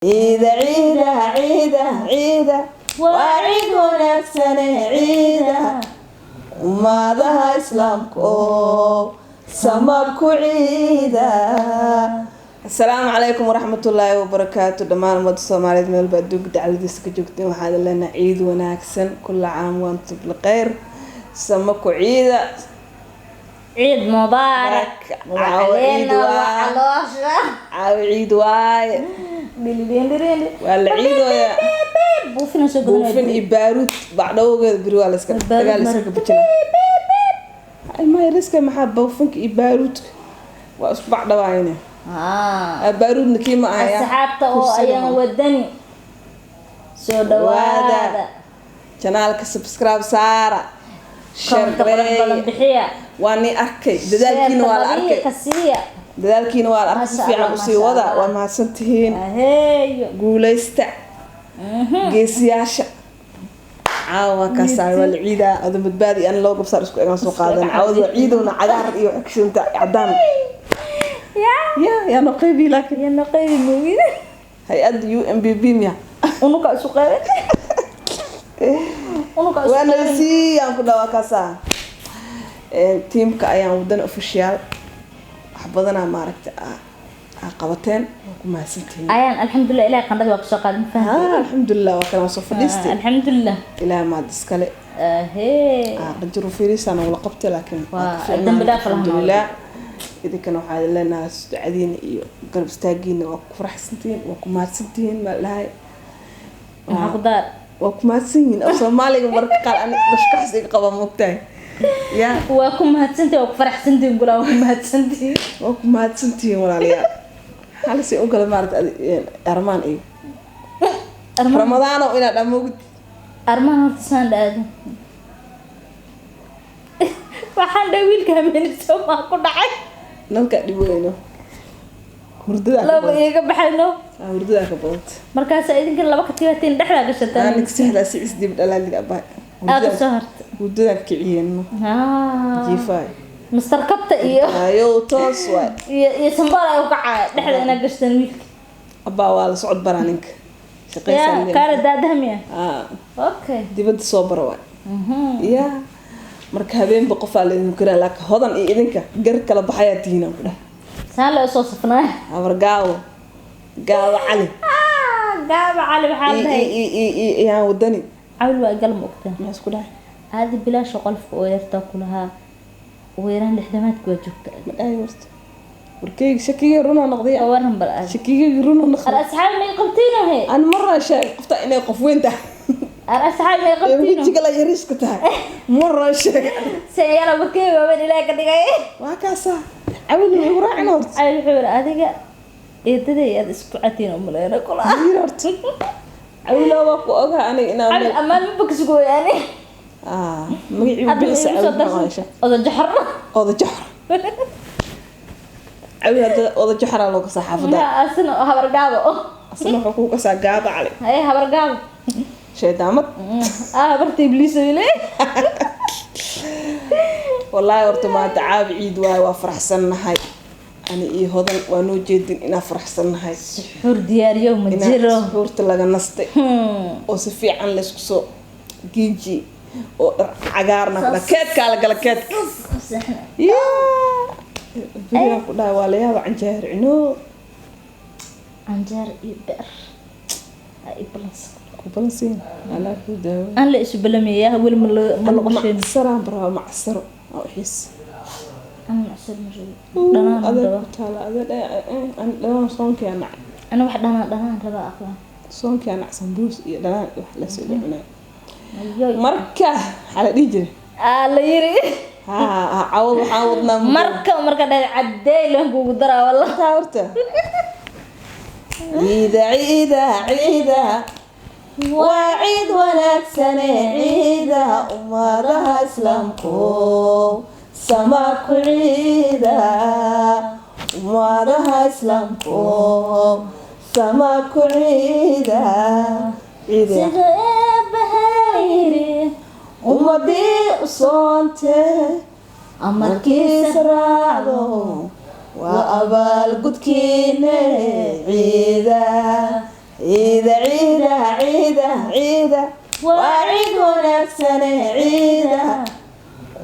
عيدة عيدة عيدة عيدة وعيد ونفسنا عيدة وماذا إسلامكم سماكو عيدة. السلام عليكم ورحمة الله وبركاته. دمان مد الصومالية ميل بدوق دعالديس كجوكتين وحادا لنا عيد وناكسن كل عام وانتم بالخير. سماكو عيدة عيد مبارك وعلينا وعلوشة عيد واي والعيد ويا بوفن إباروت بعدوه بريوال اسكت دجال اسكت بتشنا ما يرسك محب بوفنك إباروت وأصبح دواينه إباروت نكيم معايا السحابة أو أيام ودني سو دوادا channelka subscribe saara share bixiya waani arkay dadaalkiina waa la arkay dadaalkiina waa la arkay si fiican u sii wada waa mahadsantihiin guuleysta geesiyaasha caawa ka saar wal ciida adu badbaadi aan loo gabsar isku eegan soo qaadan caawada ciiduna cagaar iyo xigshunta cadaan ya naqaybi laakiin ya naqaybi moogida hay-ad UNBB miya unuka isu qeybay وانا سي aan ku dhawa kaasa teamka ayaan wadan official waxbadana maaragta qabateen ku maasantiin ayaan alxamdulillah ilaahay qandada waa ka soo qaadan fahamay alxamdulillah waa kana soo fadhiistay alxamdulillah ilaahay ma diskale rajul fiirisana wala qabtay laakiin alxamdulillah idinkan waxa leenahay suucadiina iyo garab istaagiina waa ku faraxsantiin waa ku maasantiin ma lahay waxa ku daar وكماتين أو سومالي مرة قال أنا مش كحسي قبل مقتاي يا وكماتين وكفرح سنتين ولا وكماتين ولا ليا هل سي أقول مرة أرمان إيه رمضان وإنا دموج أرمان هرتسان ده وحن دويل كمان سوما كل حاجة نلقى دبوينه لا بيجا بحنو وردها كبوت مركز إذا كان لبقى تياتين دحلا قشتان أنا كسيحة سيس دي بدل اللي أبا سهرت وردها كعيين جيفاي مستركبت إيه أيوه توس واي يسمبارا يوقع دحلا أنا قشتان ميلك أبا والله صعد برانك يا كارد دادهم يا أوكي دي بدي صبر واي يا مركبين بقفة اللي نكره لك هذا إذنك جرك كلا بحياتينا وده سهل صوصفناه أبرقاو قاو علي قاو علي بحالته يا ودني عول وقل مقتن ما اسكو هذه بلا شغل في ويرتا كلها ويران الخدمات كوجوكت ايوه وركيك شكيه رونا نقضيه ورهم بلا شكيه رونا نخل الاصحاب ما يقبتينه هي انا مره شايف قفت اني قفوين تاع الاصحاب ما يقبتينه يجي قال يريسك تاع مره شايف سياره بكي ما بين لا كدغاي واكاسا عاود وراعنا ورت اي خير اديga eedadey aad isku catiin oo maleena kula horta awla waa ku ogaa aniga inaan amaan ma bogsigo yaani magacii bilsa oda jaxar oda jaxar loo ka saxaafada asna habar gaabo wuxuu ku kasaa gaabo cali hay habar gaabo sheedaamad barti ibliis ile والله horta maanta caab ciid waay waa faraxsanahay ani iyo hodan waa noo jeedin ina faraxsanahay suxur diyaariyo ma jiro suxurta laga nastay oo si fiican la isku soo giiji oo cagaarna keedka la gala keedka ya biya ku dhaay waa la yaab canjeer ino canjeer ibar ay balans ku balansin ala ku daawo aan la isu balamiyaa wal ma la qorsheyn saraan baro macsaro oo xiis أنا أحسن مجرد دنا هذا تعال هذا أنا صونك أنا أنا واحد دنا ربع أخوان صونك أنا سمبوس دنا واحد لسه أنا مركة على ديجي على يري عوضنا مركة ده عدي له قدرة والله تعرفته عيدة عيدة عيدة وعيد ولك سنة عيدة أمارها إسلامكم سماكو عيدة ومارها إسلامكم سماكو عيدة عيدة سيدة بهايري ومضي صونته أمركي سرعلو وأبال قد كيني عيدة عيدة عيدة عيدة عيدة وعيد ونفسنا عيدة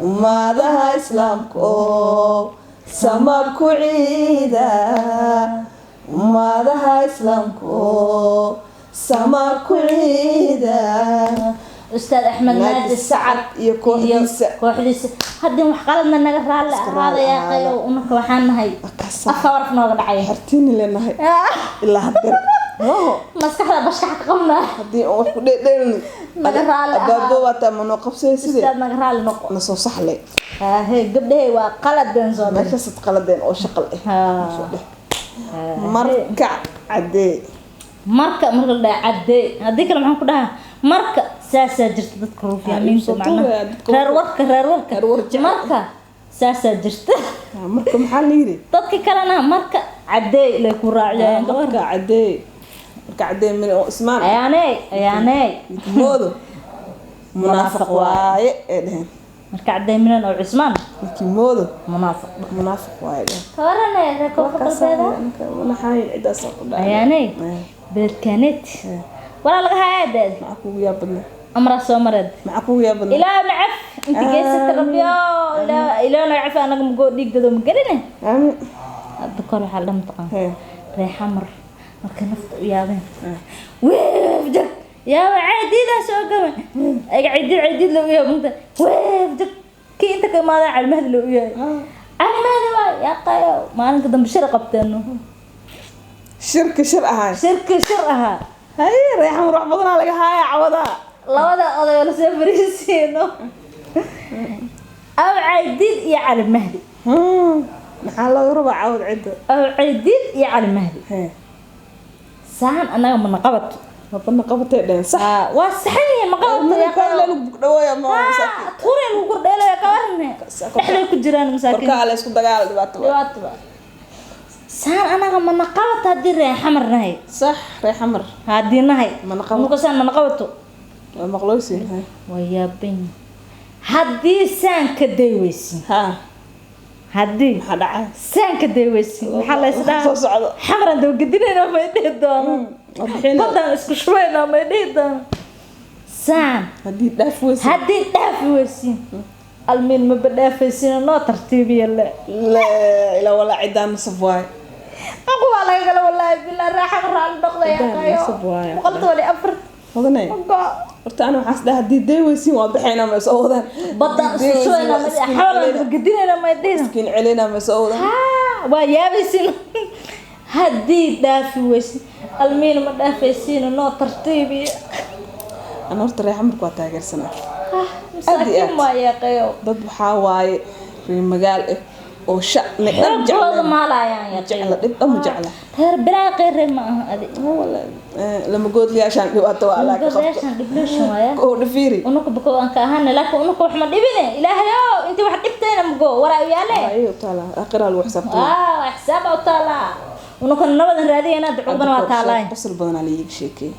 وماذا إسلامكو سمركو عيدة وماذا إسلامكو سمركو عيدة أستاذ أحمد نادي السعد يكون كوحديس هدي محقلنا نقرأ هذا يا قيو ونك وحنا هاي أخبر في نوع العين حرتيني لنا هاي إلا هدر مسكها بشكح قمنا هدي وحدي ديرني نقرأ أبابو واتمنو قبسي سيدي أستاذ نقرأ لنقو نصو صحلي هي قبل هي وقلد بنزون ما كست قلدين أو شقل مركع عدي marka la caday hadii kale maxaan ku dhahaa marka saasa jirta dadka ruufiyaamiinta macnaha reer warka marka saasa jirta marka maxaa la yiri dadka kalena marka caday la ku raacayaan marka caday min ismaan ayaanay moodo munaafiq waaye eedeen marka caday min oo Usmaan moodo munaafiq waaye karanay reeko fadada wala haay cidaas ku dhahay ayaanay بركانت ولا لقى هذا معكو يا بني أمر سومرد معكو يا بني إلى نعف أنت جالسة تربية إلى نعف أنا مقول ديك ده مقرنة أتذكر حال منطقة ريح حمر مكان نفط يا بني ويفجر يا عادي لا شو كمان عادي لو يا بنت ويفجر كي أنت كمان على المهد لو يا على المهد يا قايو ما أنا قدام بشرق بتنو شركة شرقها هاي ريحة مروح بضنا لك هاي عوضها لوضع أضي ولا سيفريسينو أو عيدين يا على المهدي نحن لو يربع عود عدة أو عيدين يا على المهدي ساعن أنا من نقبت تقدين صح واسحني مقبت يا قبل دوايا ما توري الوقر يا كارنة إحنا كجيران مساكين بركة على اسكو دقال دبات سان أنا من نقبت هدي ريح حمر نهي صح ريح حمر هدي نهي من نقبت من نقبته مقلوسي هاي ويا بني هدي سان كديويسي هدي هذا سان كديويسي محل يسدا حمر عندو قدينا ما يدهدون بدل اسكو شوينا ما يدهدون سان هدي دافويسي المين ما بدافيسين نو ترتيبيه لا ولا عدان صفواي أقوى على قال والله بالله راح أقرأ النقطة يا خيو قلت ولي أفر وضني قلت أنا حاسة هدي ديويسين وضحينا مسعودا بدأ شوينا حاول قدينا ما يدينا مسكين علينا مسعودا ويا بيسين هدي دافويسين المين ما دافيسين نو ترتيبيه أنا قلت ريح عمرك وتاجر سنة مساكين ما يا خيو ضد حواي في المجال oo shaqne jecel ma laayaan jecel dib ama jecel heer biraa qeyr ma aha adi wala lama goodliyaashan dhibaato waa la qabto diblashan waaya oo dhifiri unuku bako aan ka ahaan laakiin unuku wax ma dhibine ilaahayo inta wax dhibtayna ma go waraa yaale ayo taala aqra lu xisabto xisab oo taala unuku nabadan raadiyana ducubana waa taalay qosol badan ali iig sheekay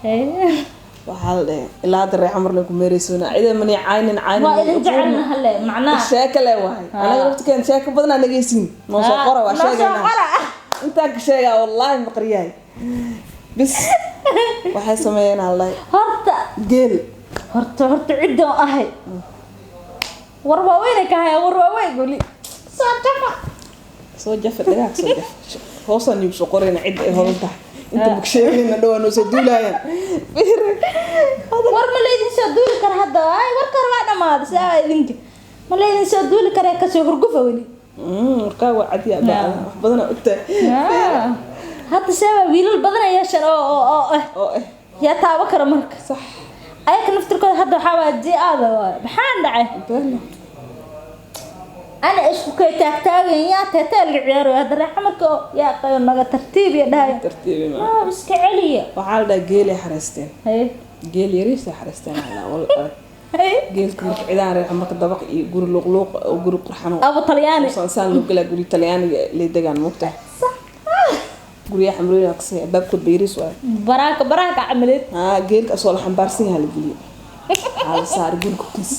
وحال إلا هذا الريح عمر لكم مريسونا إذا مني عين وإذا جعلنا هلا معناه شاكل واحد أنا قلت كان شاكل بدنا نجيسين نوصل قرا وشاكل أنت كشاكل والله مقرياي بس waxay sameeyeen Allah horta geel horta cido ahay warwaaween ka hay warwaaween guli soo jafa dagaag soo jafa hoosan yuu soo qoreen cid ay hodantahay inta buksheeyna dhawaan soo duulayaan war ma leedin soo duuli kar hadda ay war kar waa dhamaad saa idinka ma leedin soo duuli kar ka soo hurgufa wali warka waa cadiya baa wax badan u tahay hadda sabab wiilal badan ayaa shan oo ya taaba kara marka صح ay ka naftirkooda hadda waxa waa jiada maxaan dhacay ana isku kay taagtaagan yaa teetel ciyaaro hadda raxmarka yaa qayo naga tartiib iyo dhahay ma iska celiya waxa la geel xareysteen geel yariis xareysteen wala geelka marka cidaan raxmarka dabaq iyo guri luqluq oo guri qurxan abu talyaani saan loo gala guri talyaani la degan moogta guriya xamrooyin aqsay babku beeris waa baraka camaleed geelka soo la xambaarsan yahay la geliyo hal saar gurku kis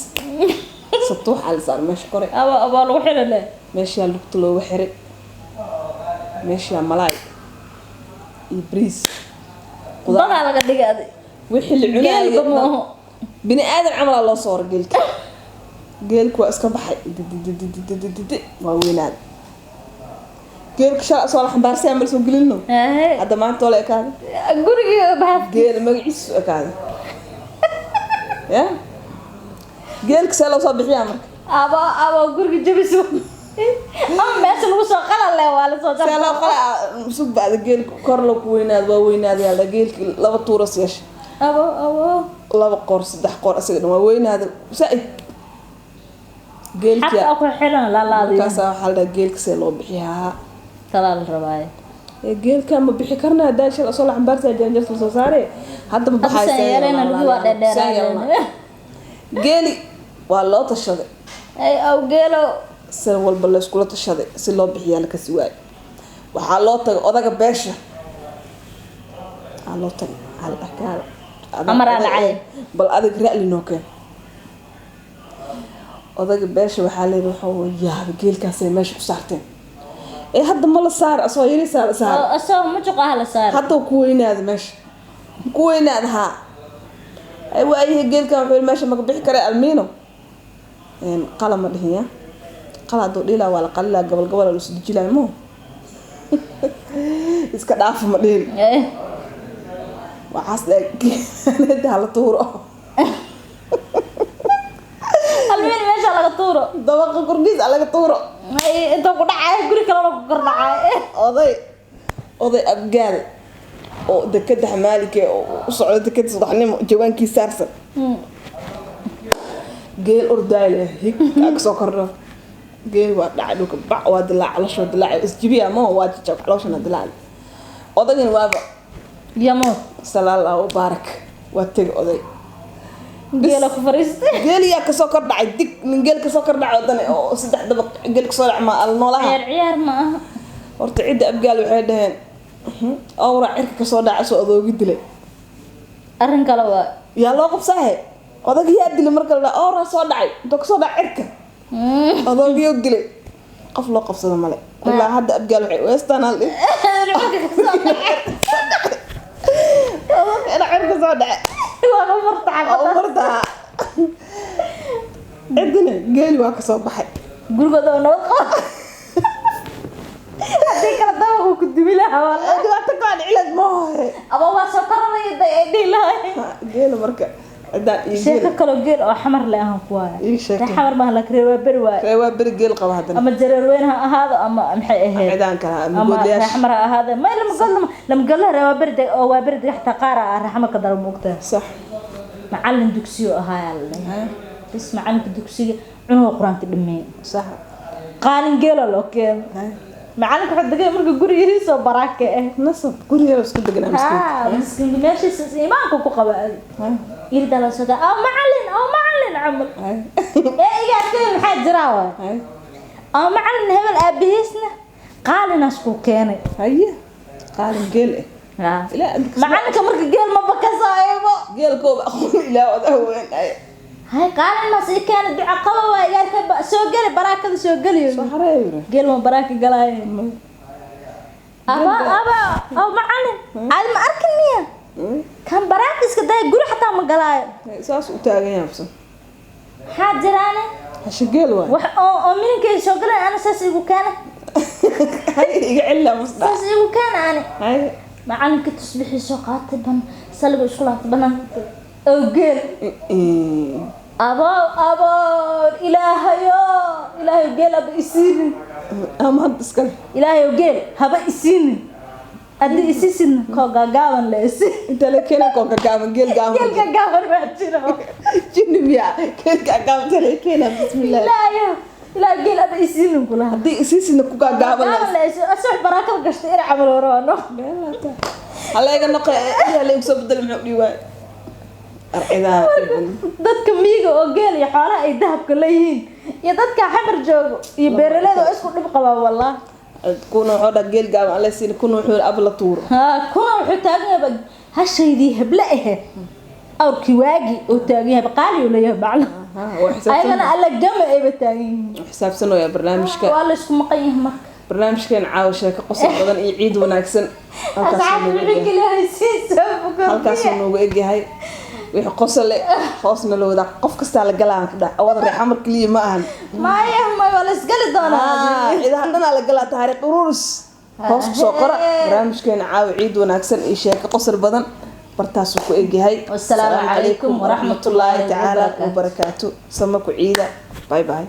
sabtoox hal saar meesha kore aba lagu xirale meesha lugta loo xiray meesha malaay iyo bris qudaar laga dhigay wixii la cunaayo bini aadan camal loo soo geelka geelku waa iska baxay waa weynaad geelka shala soo la xambaarsan mal soo gelino hadda maanta wala kaada guriga baaf geel magaciisu kaada ya geelka sala soo bixiya marka aba guriga jabiso ama meesha lagu soo qalal leh waa la soo jarto sala qala sug baad geelka kor loo ku weynaad waa weynaad yaa la geelka laba tuuras yeesha abo laba qoor saddex qoor asaga waa weynaad saaid geelka xaq ku xiran la laadiyo kaasa waxa la geelka see loo bixiyaa talaal rabaay geelka ma bixi karna daashal soo la xambaarsa janjarta soo saare hadda ma baxaysaa yareena lagu waa dheer geeli waa loo tashaday ay aw geelo san walba la isku tashaday si loo bixiyaa la kasi waay waxa loo tagay odaga beesha loo tagay hal akaal amar alcay bal adag raali noo keen odaga beesha waxa leeyahay waxa yaab geelkaas ay meesha ku saarteen hadda ma la saar asoo yiri saar asoo ma juqaa la saar hadda ku weynaad meesha ku weynaad ha ay waayay geelkan wuxuu meesha ma bixi kara almiino qalama dhihiya qalado dhila wala qalila gobol gobol la soo jilay mo iska dhaaf ma dhihin waxaas leeyahay la tuuro almiino meesha laga tuuro dabaqa kurdiis laga tuuro inta ku dhacay guri kale lagu kordhacay oday abgaal oo dekada xamaalike oo u socdo dekada subaxnimo jawaankii saarsan geel ordayle hig ka soo kordho geel waa dhacay dhulka bac waa dilaac la soo dilaac isjibiya ma waa jajab xaloshana dilaac odagin waaba yamo sallallahu barak waa tag oday geela ku fariistay geeliya ka soo kordhacay dig min geel ka soo kordhacay wadan oo saddex dabaq geel ka soo dhacma al noolaha ciyaar ma aha horta cid abgaal waxay dhaheen awra cirka ka soo dhacay soo adoogi dilay arrin kale waa yaa loo qabsahay odag yaa dilay marka la awra soo dhacay inta ka soo dhacay cirka adoogi oo dilay qof loo qabsado male ilaa hadda abgaal waxay weestaan hal dhig أنا عارفة صادق. waa martaa عندنا قالي واك صباحي gurigooda oo nabad qabo hadii kala dawo ku dumilaha wala waa taqaan cilad ma hore aba waa soo karanay dhiilahay geel marka adaa sheeka kale geel oo xamar leh aan ku waay xamar ma la kareewa bari waay reewa bari geel qaba hadana ama jareer weyn ha ahaado ama maxay ahayd cidaan kala ama goodlayash xamar ha ahaado ma lama galno reewa bari oo waa bari xataa qaar ah raxma ka daro moogta صح macallin dugsiyo ahaa la bas macallinka dugsiga cunug quraanka dhimay صح qaalin geel loo keen macallinka waxa dagay marka gurigiisa soo baraaka nasab guriga isku deganaa miskiin meeshiisa iimaanka ku qabaa irda la soo macallin amal iga keen waxa jira waa macallin hebel aabihiisna qaalinaas ku keenay haye qaalin geel لا معلك مرك جيل ما بكسايبو جيل كوب اخو لا ودهوين هاي قال الناس كانت بعقبه وقال كبا سو غلي براكه سو غلي صحريره جيل ما براكه غلاي ابا او معلم على ما اركنيه كان براكه اسك داي غري حتى ما غلاي ساس u taagan yaabsan حاجرانه hashigeel waa wax oo minka soo galay ana saas igu kana hay iga cilla musda saas igu kana ana hay معلمك تصبحي سوقات بن سلب اسكولات بنان او جيل ابا الهي جيل ابا يسين اما اسكل الهي جيل هبا يسين ادي يسين كو غاغاون ليس انت لكينا كو غاغاون جيل غاغاون ما جيرو جنبيا كيل غاغاون تلكينا بسم الله لا جيل ابا يسين كلها دي يسين كو غاغاون ليس اسح براكه غشت إلى عمل ورانو هلا يا نقل يا لي سو بدل محو ديوان ارعدا dadka miiga oo geel iyo xoolaha ay dahabka leeyihiin iyo dadka xamar joogo iyo beeraleyda oo isku dhib qaba wallah kuna xoda geel gaab alla siin kuna wuxuu abla tuur kuna wuxuu taagan hashaydii hebla awrki waagi oo taagan qaali oo leeyahay bacla ayana alla gama ay bataagan xisaabsan oo barnaamijka wala isku maqan yahay marka barnaamijkeen caawa sheeko qosol badan iyo ciid wanaagsan halkaasuu noogu egyahay wixii qosol leh hoosna la wadaa qof kastaa la galaan ka dhac awada reexa mar kaliya ma ahan maya wala isgali doonaa ciidaha dhanaa la galaa taariikh ururus hoos kusoo qora barnaamijkeena caawa ciid wanaagsan iyo sheeko qosol badan bartaasuu ku egyahay wassalaamu calaykum waraxmatullaahi tacaala wabarakaatu samaku ciida bye bye